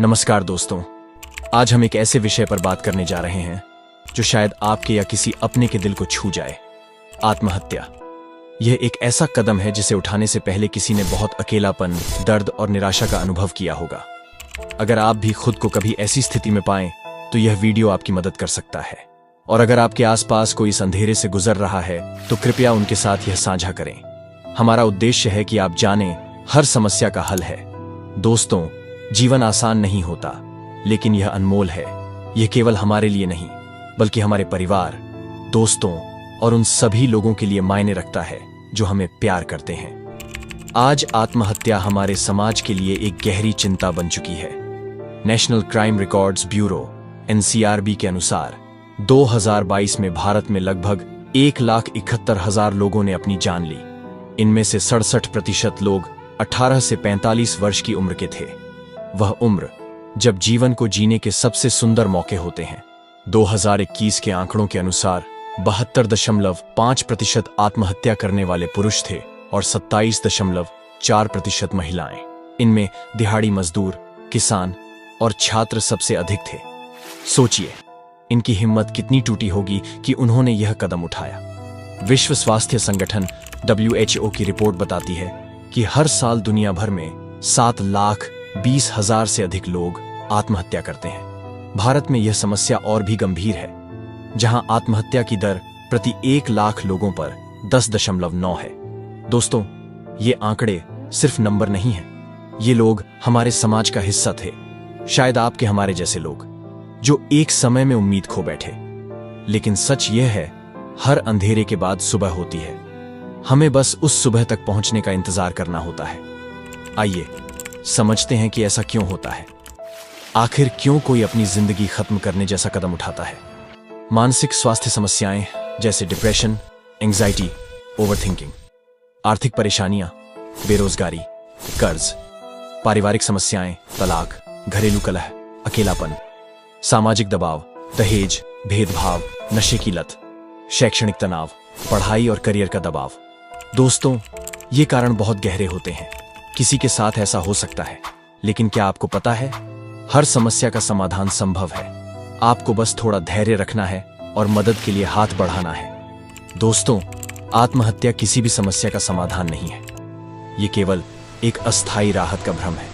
नमस्कार दोस्तों, आज हम एक ऐसे विषय पर बात करने जा रहे हैं जो शायद आपके या किसी अपने के दिल को छू जाए। आत्महत्या। यह एक ऐसा कदम है जिसे उठाने से पहले किसी ने बहुत अकेलापन, दर्द और निराशा का अनुभव किया होगा। अगर आप भी खुद को कभी ऐसी स्थिति में पाएं तो यह वीडियो आपकी मदद कर सकता है। और अगर आपके आसपास कोई इस अंधेरे से गुजर रहा है तो कृपया उनके साथ यह साझा करें। हमारा उद्देश्य है कि आप जानें, हर समस्या का हल है। दोस्तों, जीवन आसान नहीं होता, लेकिन यह अनमोल है। यह केवल हमारे लिए नहीं, बल्कि हमारे परिवार, दोस्तों और उन सभी लोगों के लिए मायने रखता है जो हमें प्यार करते हैं। आज आत्महत्या हमारे समाज के लिए एक गहरी चिंता बन चुकी है। National crime records bureau (NCRB) के अनुसार 2022 में भारत में लगभग 1,71,000 लोगों ने अपनी जान ली। इनमें से 67% लोग 18 से 45 वर्ष की उम्र के थे। वह उम्र जब जीवन को जीने के सबसे सुंदर मौके होते हैं। 2021 के आंकड़ों के अनुसार 72.5% आत्महत्या करने वाले पुरुष थे और 27.4% महिलाएं। इनमें दिहाड़ी मजदूर, किसान और छात्र सबसे अधिक थे। सोचिए, इनकी हिम्मत कितनी टूटी होगी कि उन्होंने यह कदम उठाया। विश्व स्वास्थ्य संगठन WHO की रिपोर्ट बताती है कि हर साल दुनिया भर में 7,20,000 से अधिक लोग आत्महत्या करते हैं। भारत में यह समस्या और भी गंभीर है, जहां आत्महत्या की दर प्रति 1 लाख लोगों पर 10.9 है। दोस्तों, ये आंकड़े सिर्फ नंबर नहीं हैं। ये लोग हमारे समाज का हिस्सा थे। शायद आपके हमारे जैसे लोग जो एक समय में उम्मीद खो बैठे। लेकिन सच यह है, हर अंधेरे के बाद सुबह होती है। हमें बस उस सुबह तक पहुंचने का इंतजार करना होता है। आइए समझते हैं कि ऐसा क्यों होता है। आखिर क्यों कोई अपनी जिंदगी खत्म करने जैसा कदम उठाता है। मानसिक स्वास्थ्य समस्याएं जैसे डिप्रेशन, एंजाइटी, ओवरथिंकिंग, आर्थिक परेशानियां, बेरोजगारी, कर्ज, पारिवारिक समस्याएं, तलाक, घरेलू कलह, अकेलापन, सामाजिक दबाव, दहेज, भेदभाव, नशे की लत, शैक्षणिक तनाव, पढ़ाई और करियर का दबाव। दोस्तों, ये कारण बहुत गहरे होते हैं। किसी के साथ ऐसा हो सकता है, लेकिन क्या आपको पता है, हर समस्या का समाधान संभव है। आपको बस थोड़ा धैर्य रखना है और मदद के लिए हाथ बढ़ाना है। दोस्तों, आत्महत्या किसी भी समस्या का समाधान नहीं है। ये केवल एक अस्थायी राहत का भ्रम है।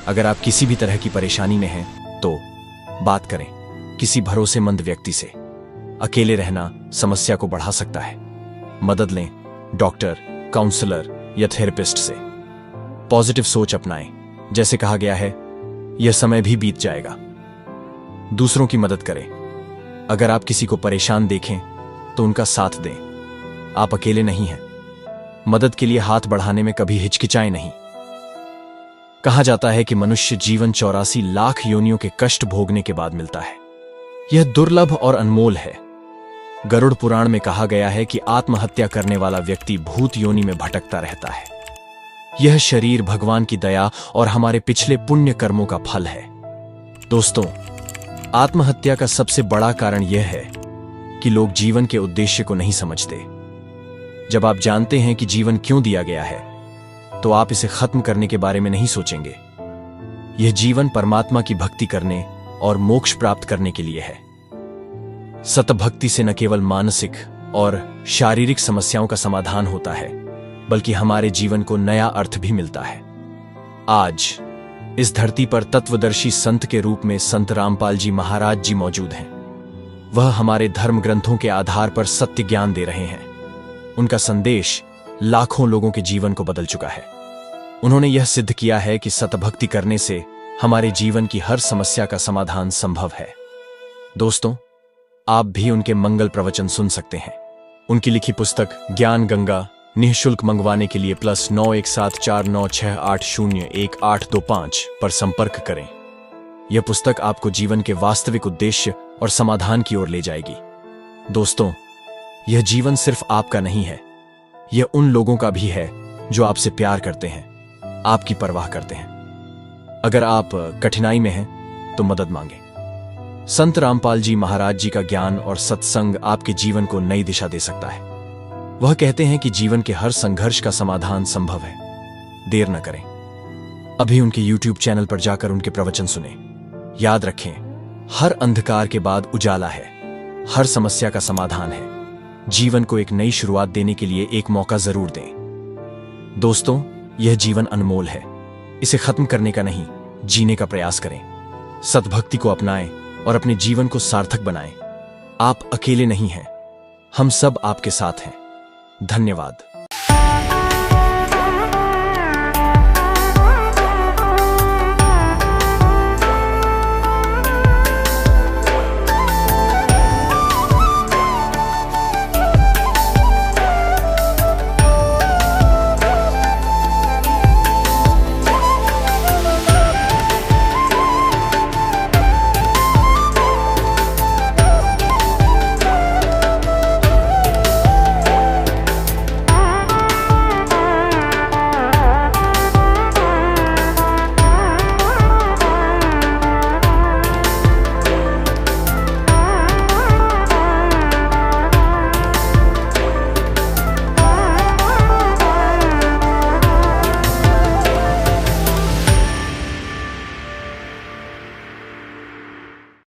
अगर आप किसी भी तरह की परेशानी में हैं, तो बात करें किसी भरोसेमंद व्यक्ति से। अकेले रहना समस्या को बढ़ा सकता है। मदद लें डॉक्टर, काउंसलर या थेरेपिस्ट से। पॉजिटिव सोच अपनाएं। जैसे कहा गया है, यह समय भी बीत जाएगा। दूसरों की मदद करें। अगर आप किसी को परेशान देखें तो उनका साथ दें। आप अकेले नहीं हैं। मदद के लिए हाथ बढ़ाने में कभी हिचकिचाएं नहीं। कहा जाता है कि मनुष्य जीवन 84 लाख योनियों के कष्ट भोगने के बाद मिलता है। यह दुर्लभ और अनमोल है। गरुड़ पुराण में कहा गया है कि आत्महत्या करने वाला व्यक्ति भूत योनि में भटकता रहता है। यह शरीर भगवान की दया और हमारे पिछले पुण्य कर्मों का फल है। दोस्तों, आत्महत्या का सबसे बड़ा कारण यह है कि लोग जीवन के उद्देश्य को नहीं समझते। जब आप जानते हैं कि जीवन क्यों दिया गया है, तो आप इसे खत्म करने के बारे में नहीं सोचेंगे। यह जीवन परमात्मा की भक्ति करने और मोक्ष प्राप्त करने के लिए है। सतभक्ति से न केवल मानसिक और शारीरिक समस्याओं का समाधान होता है, बल्कि हमारे जीवन को नया अर्थ भी मिलता है। आज इस धरती पर तत्वदर्शी संत के रूप में संत रामपाल जी महाराज जी मौजूद हैं। वह हमारे धर्म ग्रंथों के आधार पर सत्य ज्ञान दे रहे हैं। उनका संदेश लाखों लोगों के जीवन को बदल चुका है। उन्होंने यह सिद्ध किया है कि सतभक्ति करने से हमारे जीवन की हर समस्या का समाधान संभव है। दोस्तों, आप भी उनके मंगल प्रवचन सुन सकते हैं। उनकी लिखी पुस्तक ज्ञान गंगा निःशुल्क मंगवाने के लिए +917496801825 पर संपर्क करें। यह पुस्तक आपको जीवन के वास्तविक उद्देश्य और समाधान की ओर ले जाएगी। दोस्तों, यह जीवन सिर्फ आपका नहीं है, यह उन लोगों का भी है जो आपसे प्यार करते हैं, आपकी परवाह करते हैं। अगर आप कठिनाई में हैं तो मदद मांगें। संत रामपाल जी महाराज जी का ज्ञान और सत्संग आपके जीवन को नई दिशा दे सकता है। वह कहते हैं कि जीवन के हर संघर्ष का समाधान संभव है। देर न करें। अभी उनके YouTube चैनल पर जाकर उनके प्रवचन सुने। याद रखें, हर अंधकार के बाद उजाला है, हर समस्या का समाधान है। जीवन को एक नई शुरुआत देने के लिए एक मौका जरूर दें। दोस्तों, यह जीवन अनमोल है, इसे खत्म करने का नहीं, जीने का प्रयास करें। सद्भक्ति को अपनाएं और अपने जीवन को सार्थक बनाएं। आप अकेले नहीं हैं, हम सब आपके साथ हैं। धन्यवाद।